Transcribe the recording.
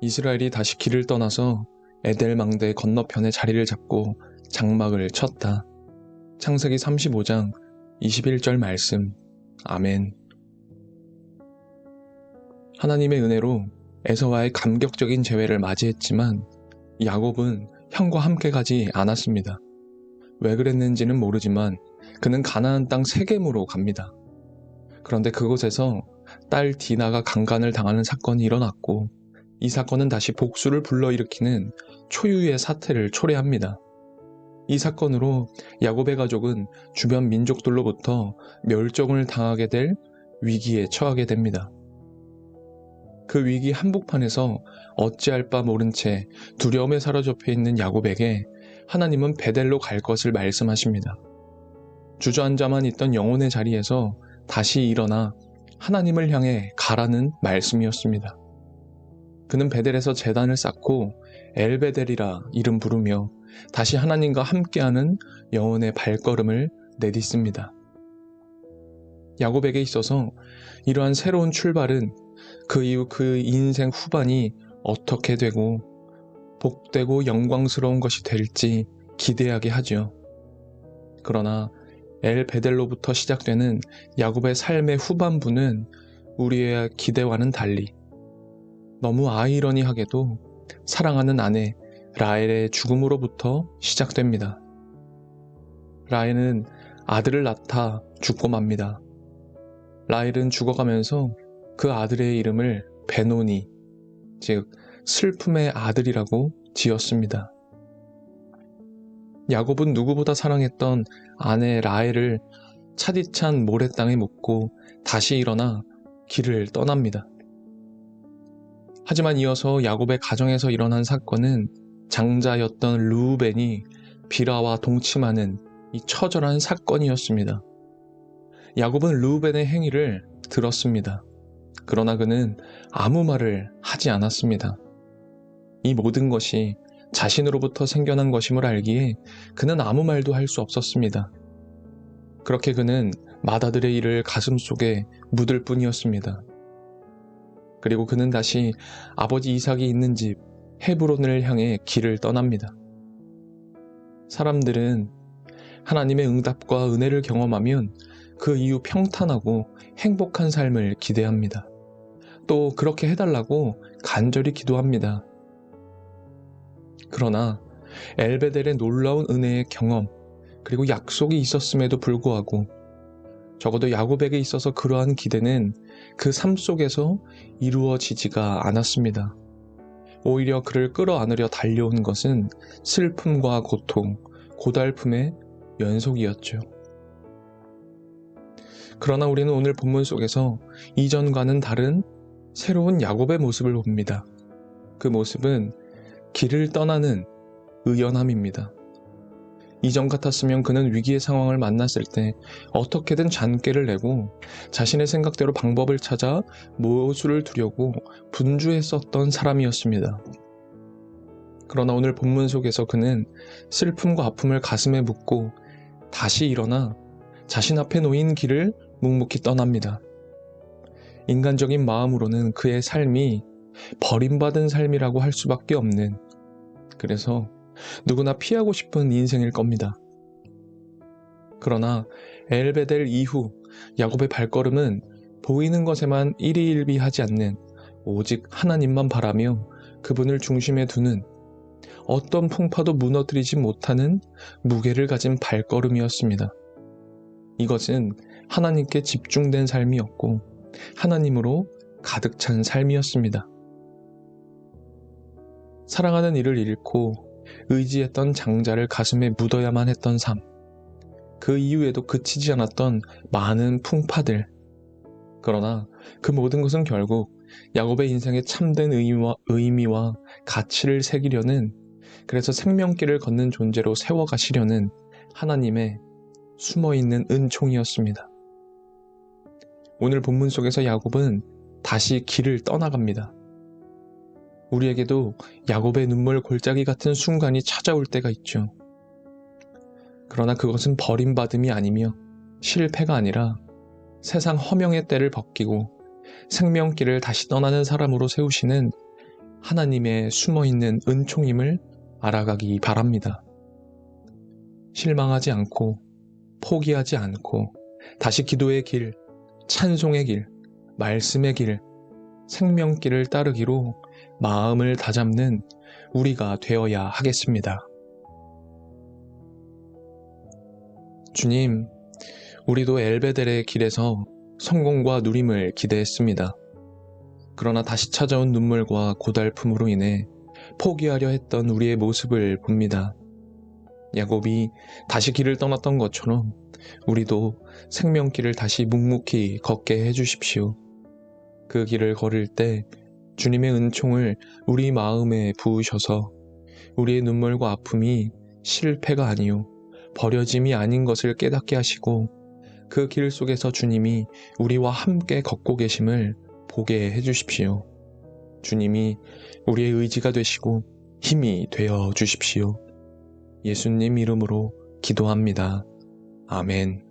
이스라엘이 다시 길을 떠나서 에델 망대 건너편에 자리를 잡고 장막을 쳤다. 창세기 35장 21절 말씀. 아멘. 하나님의 은혜로 에서와의 감격적인 재회를 맞이했지만 야곱은 형과 함께 가지 않았습니다. 왜 그랬는지는 모르지만 그는 가나안 땅 세겜으로 갑니다. 그런데 그곳에서 딸 디나가 강간을 당하는 사건이 일어났고 이 사건은 다시 복수를 불러일으키는 초유의 사태를 초래합니다. 이 사건으로 야곱의 가족은 주변 민족들로부터 멸종을 당하게 될 위기에 처하게 됩니다. 그 위기 한복판에서 어찌할 바 모른 채 두려움에 사로잡혀 있는 야곱에게 하나님은 베델로 갈 것을 말씀하십니다. 주저앉아만 있던 영혼의 자리에서 다시 일어나 하나님을 향해 가라는 말씀이었습니다. 그는 베델에서 제단을 쌓고 엘베델이라 이름 부르며 다시 하나님과 함께하는 영혼의 발걸음을 내딛습니다. 야곱에게 있어서 이러한 새로운 출발은 그 이후 그 인생 후반이 어떻게 되고 복되고 영광스러운 것이 될지 기대하게 하죠. 그러나 엘베델로부터 시작되는 야곱의 삶의 후반부는 우리의 기대와는 달리 너무 아이러니하게도 사랑하는 아내 라헬의 죽음으로부터 시작됩니다. 라헬은 아들을 낳다 죽고 맙니다. 라헬은 죽어가면서 그 아들의 이름을 베노니, 즉 슬픔의 아들이라고 지었습니다. 야곱은 누구보다 사랑했던 아내 라헬을 차디찬 모래 땅에 묻고 다시 일어나 길을 떠납니다. 하지만 이어서 야곱의 가정에서 일어난 사건은 장자였던 르우벤이 비라와 동침하는 이 처절한 사건이었습니다. 야곱은 르우벤의 행위를 들었습니다. 그러나 그는 아무 말을 하지 않았습니다. 이 모든 것이 자신으로부터 생겨난 것임을 알기에 그는 아무 말도 할 수 없었습니다. 그렇게 그는 맏아들의 일을 가슴속에 묻을 뿐이었습니다. 그리고 그는 다시 아버지 이삭이 있는 집 헤브론을 향해 길을 떠납니다. 사람들은 하나님의 응답과 은혜를 경험하면 그 이후 평탄하고 행복한 삶을 기대합니다. 또 그렇게 해달라고 간절히 기도합니다. 그러나 엘베델의 놀라운 은혜의 경험 그리고 약속이 있었음에도 불구하고 적어도 야곱에게 있어서 그러한 기대는 그 삶 속에서 이루어지지가 않았습니다. 오히려 그를 끌어안으려 달려온 것은 슬픔과 고통, 고달픔의 연속이었죠. 그러나 우리는 오늘 본문 속에서 이전과는 다른 새로운 야곱의 모습을 봅니다. 그 모습은 길을 떠나는 의연함입니다. 이전 같았으면 그는 위기의 상황을 만났을 때 어떻게든 잔꾀를 내고 자신의 생각대로 방법을 찾아 모수를 두려고 분주했었던 사람이었습니다. 그러나 오늘 본문 속에서 그는 슬픔과 아픔을 가슴에 묻고 다시 일어나 자신 앞에 놓인 길을 묵묵히 떠납니다. 인간적인 마음으로는 그의 삶이 버림받은 삶이라고 할 수밖에 없는, 그래서 누구나 피하고 싶은 인생일 겁니다. 그러나 엘베델 이후 야곱의 발걸음은 보이는 것에만 일희일비하지 않는 오직 하나님만 바라며 그분을 중심에 두는 어떤 풍파도 무너뜨리지 못하는 무게를 가진 발걸음이었습니다. 이것은 하나님께 집중된 삶이었고 하나님으로 가득 찬 삶이었습니다. 사랑하는 이를 잃고 의지했던 장자를 가슴에 묻어야만 했던 삶, 그 이후에도 그치지 않았던 많은 풍파들. 그러나 그 모든 것은 결국 야곱의 인생에 참된 의미와 가치를 새기려는, 그래서 생명길을 걷는 존재로 세워가시려는 하나님의 숨어있는 은총이었습니다. 오늘 본문 속에서 야곱은 다시 길을 떠나갑니다. 우리에게도 야곱의 눈물 골짜기 같은 순간이 찾아올 때가 있죠. 그러나 그것은 버림받음이 아니며 실패가 아니라 세상 허명의 때를 벗기고 생명길을 다시 떠나는 사람으로 세우시는 하나님의 숨어있는 은총임을 알아가기 바랍니다. 실망하지 않고 포기하지 않고 다시 기도의 길, 찬송의 길, 말씀의 길, 생명길을 따르기로 마음을 다잡는 우리가 되어야 하겠습니다. 주님, 우리도 엘베델의 길에서 성공과 누림을 기대했습니다. 그러나 다시 찾아온 눈물과 고달픔으로 인해 포기하려 했던 우리의 모습을 봅니다. 야곱이 다시 길을 떠났던 것처럼 우리도 생명길을 다시 묵묵히 걷게 해주십시오. 그 길을 걸을 때 주님의 은총을 우리 마음에 부으셔서 우리의 눈물과 아픔이 실패가 아니요 버려짐이 아닌 것을 깨닫게 하시고 그 길 속에서 주님이 우리와 함께 걷고 계심을 보게 해주십시오. 주님이 우리의 의지가 되시고 힘이 되어 주십시오. 예수님 이름으로 기도합니다. 아멘.